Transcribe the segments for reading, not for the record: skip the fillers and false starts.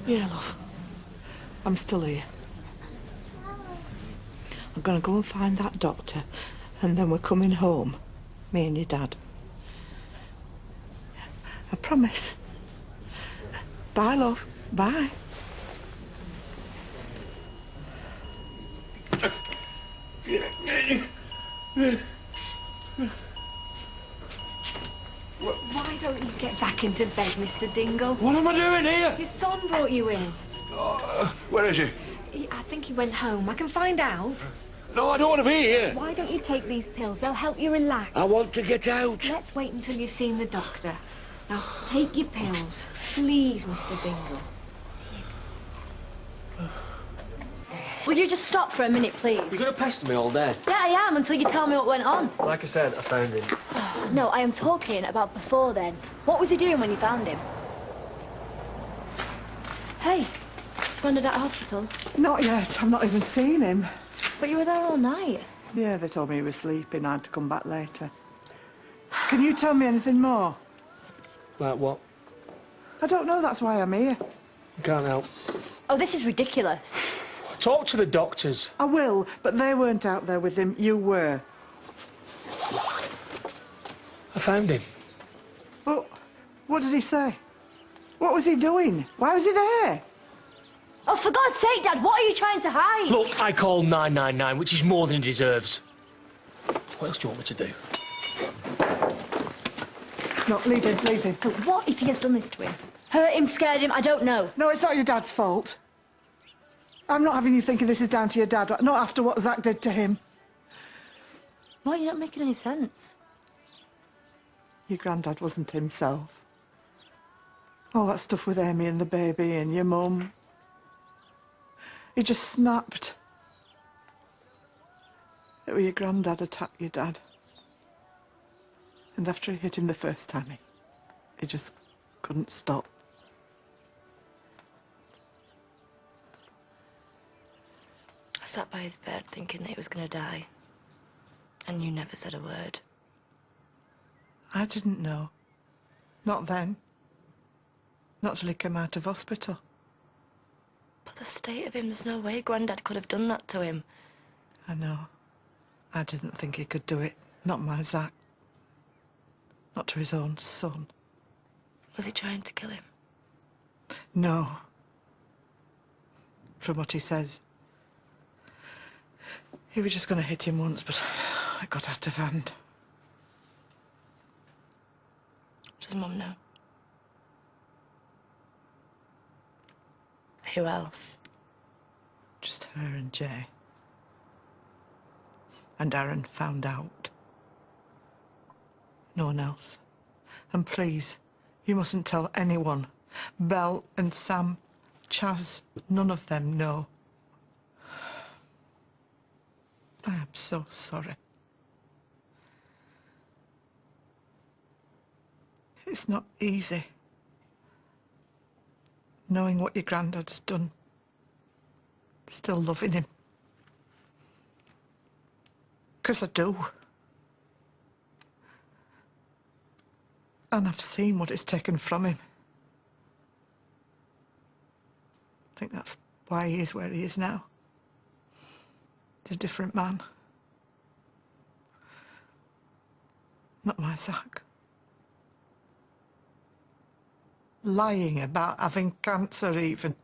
Yeah, love. I'm still here. I'm going to go and find that doctor, and then we're coming home, me and your dad. I promise. Bye, love. Bye. Why don't you get back into bed, Mr. Dingle? What am I doing here? Your son brought you in. Where is he? I think he went home. I can find out. No, I don't want to be here. Why don't you take these pills? They'll help you relax. I want to get out. Let's wait until you've seen the doctor. Now, take your pills. Please, Mr. Dingle. Will you just stop for a minute, please? You're going to pester me all day. Yeah, I am, until you tell me what went on. Like I said, I found him. No, I am talking about before then. What was he doing when you found him? Hey, is Grandad at hospital? Not yet. I've not even seen him. But you were there all night. Yeah, they told me he was sleeping. I had to come back later. Can you tell me anything more? Like what? I don't know. That's why I'm here. Can't help. Oh, this is ridiculous. Talk to the doctors. I will, but they weren't out there with him. You were. I found him. Well, what did he say? What was he doing? Why was he there? Oh, for God's sake, Dad, what are you trying to hide? Look, I called 999, which is more than he deserves. What else do you want me to do? No, leave him, leave him. But what if he has done this to him? Hurt him, scared him, I don't know. No, it's not your dad's fault. I'm not having you thinking this is down to your dad, not after what Zach did to him. Why, you're not making any sense. Your granddad wasn't himself. All that stuff with Amy and the baby and your mum. He just snapped. It was your granddad attacked your dad. And after he hit him the first time, he just couldn't stop. I sat by his bed thinking that he was going to die. And you never said a word. I didn't know. Not then. Not till he came out of hospital. But the state of him, there's no way Grandad could have done that to him. I know. I didn't think he could do it. Not my Zach. Not to his own son. Was he trying to kill him? No. From what he says. He was just going to hit him once, but it got out of hand. Does Mum know? Who else? Just her and Jay. And Aaron found out. No one else. And please, you mustn't tell anyone. Belle and Sam, Chaz, none of them know. I am so sorry. It's not easy. Knowing what your granddad's done. Still loving him. 'Cause I do. And I've seen what it's taken from him. I think that's why he is where he is now. He's a different man. Not my Zach. Lying about having cancer, even.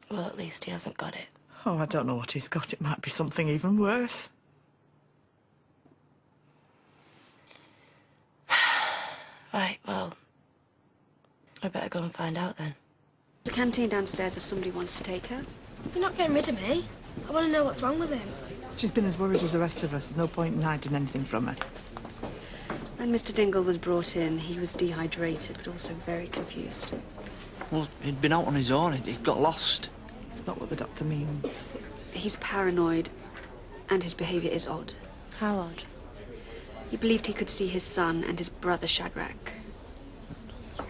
Well, at least he hasn't got it. Oh, I don't know what he's got. It might be something even worse. Right, well, I better go and find out then. There's a canteen downstairs if somebody wants to take her. You're not getting rid of me. I want to know what's wrong with him. She's been as worried as the rest of us. There's no point in hiding anything from her. When Mr. Dingle was brought in, he was dehydrated, but also very confused. Well, he'd been out on his own. He'd got lost. It's not what the doctor means. He's paranoid, and his behaviour is odd. How odd? He believed he could see his son and his brother Shadrach.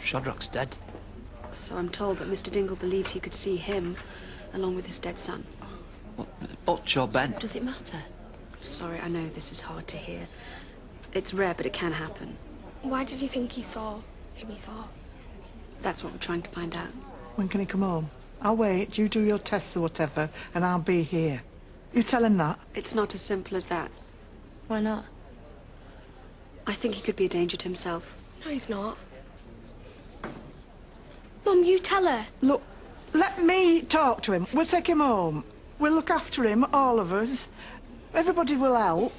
Shadrach's dead. So I'm told that Mr. Dingle believed he could see him along with his dead son. What, Butch or Ben? Does it matter? Sorry, I know this is hard to hear. It's rare, but it can happen. Why did you think he saw whom he saw? That's what we're trying to find out. When can he come home? I'll wait. You do your tests or whatever, and I'll be here. You tell him that. It's not as simple as that. Why not? I think he could be a danger to himself. No, he's not. Mum, you tell her. Look, let me talk to him. We'll take him home. We'll look after him, all of us. Everybody will help.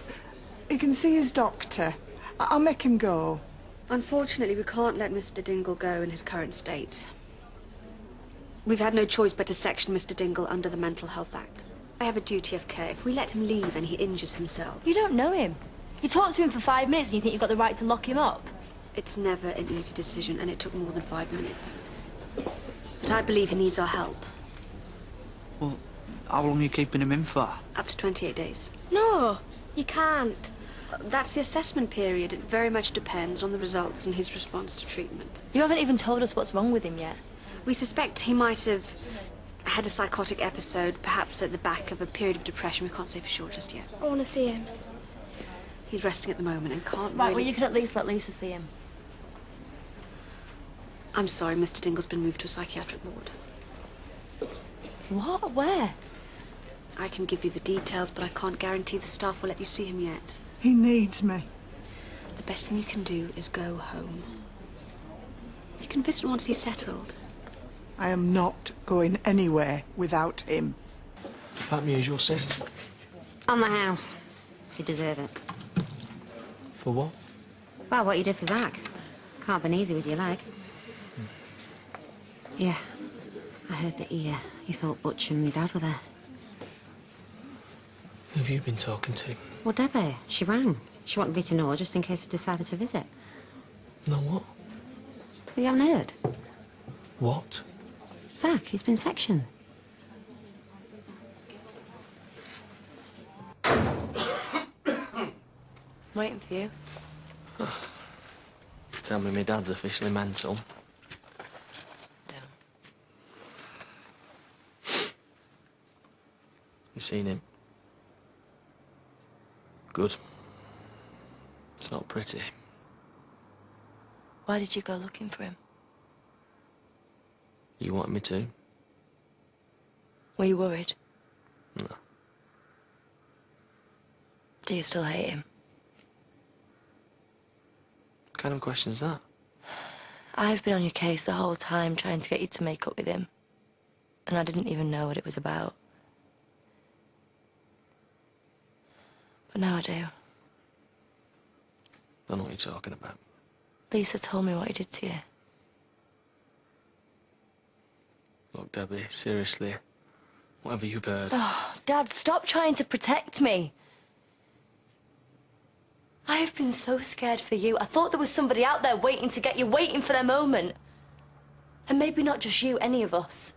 He can see his doctor. I'll make him go. Unfortunately, we can't let Mr. Dingle go in his current state. We've had no choice but to section Mr. Dingle under the Mental Health Act. I have a duty of care. If we let him leave and he injures himself... You don't know him. You talked to him for 5 minutes and you think you've got the right to lock him up? It's never an easy decision, and it took more than 5 minutes. But I believe he needs our help. Well, how long are you keeping him in for? Up to 28 days. No, you can't. That's the assessment period. It very much depends on the results and his response to treatment. You haven't even told us what's wrong with him yet. We suspect he might have had a psychotic episode, perhaps at the back of a period of depression. We can't say for sure just yet. I want to see him. He's resting at the moment and can't Right, really... well, you can at least let Lisa see him. I'm sorry, Mr. Dingle's been moved to a psychiatric ward. What? Where? I can give you the details, but I can't guarantee the staff will let you see him yet. He needs me. The best thing you can do is go home. You can visit once he's settled. I am not going anywhere without him. Like my usual sis. On the house. You deserve it. For what? Well, what you did for Zach. Can't been easy with your leg. Yeah. I heard that you thought Butch and your dad were there. Who have you been talking to? Well, Debbie, she rang. She wanted me to know just in case I decided to visit. No, what? Well, you haven't heard? What? Zach, he's been sectioned. Waiting for you. Tell me my dad's officially mental. Don't. You seen him? Good. It's not pretty. Why did you go looking for him? You want me to? Were you worried? No. Do you still hate him? What kind of question's that? I've been on your case the whole time trying to get you to make up with him. And I didn't even know what it was about. But now I do. Don't know what you're talking about. Lisa told me what he did to you. Look, Debbie, seriously. Whatever you've heard. Oh, Dad, stop trying to protect me. I have been so scared for you. I thought there was somebody out there waiting to get you, waiting for their moment. And maybe not just you, any of us.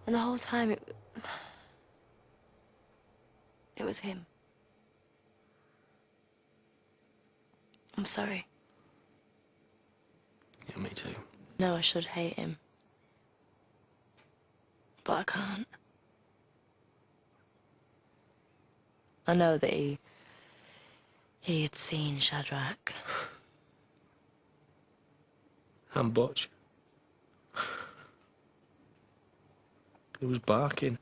And the whole time it was him. I'm sorry. Yeah, me too. No, I should hate him. But I can't. I know that he had seen Shadrach. And Butch. He was barking.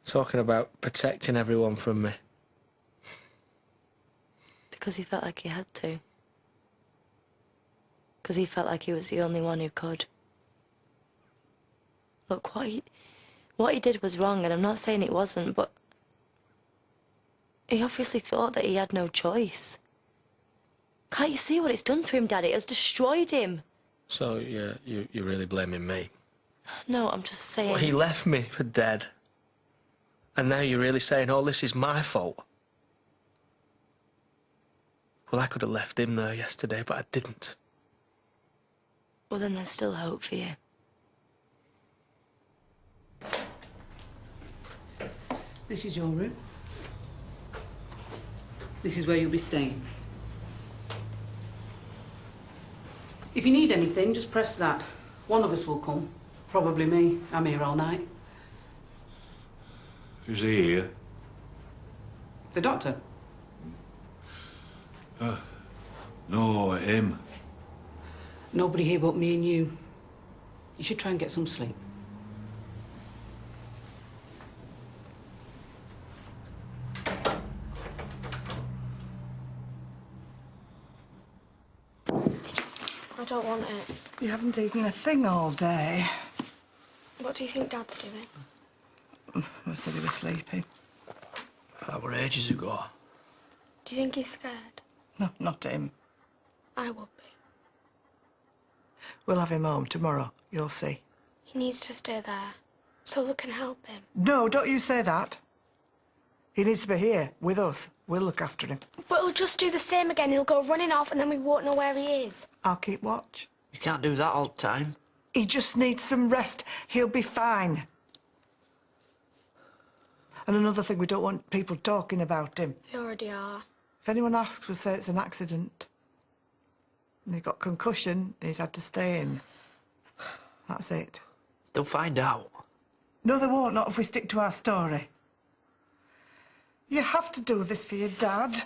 Talking about protecting everyone from me. Because he felt like he had to. Because he felt like he was the only one who could. Look, what he did was wrong, and I'm not saying it wasn't, but he obviously thought that he had no choice. Can't you see what it's done to him, Dad? It has destroyed him. So, yeah, you're really blaming me? No, I'm just saying... Well, he left me for dead. And now you're really saying all this is my fault? Well, I could have left him there yesterday, but I didn't. Well, then there's still hope for you. This is your room. This is where you'll be staying. If you need anything, just press that. One of us will come. Probably me. I'm here all night. Is he here? The doctor. No, him. Nobody here but me and you. You should try and get some sleep. I don't want it. You haven't eaten a thing all day. What do you think Dad's doing? I said he was sleeping. That were ages ago. Do you think he's scared? No, not him. I would be. We'll have him home tomorrow. You'll see. He needs to stay there. Silver can help him. No, don't you say that. He needs to be here with us. We'll look after him. But he'll just do the same again. He'll go running off and then we won't know where he is. I'll keep watch. You can't do that all the time. He just needs some rest. He'll be fine. And another thing, we don't want people talking about him. They already are. If anyone asks, we'll say it's an accident. And he got concussion and he's had to stay in. That's it. They'll find out. No, they won't, not if we stick to our story. You have to do this for your dad.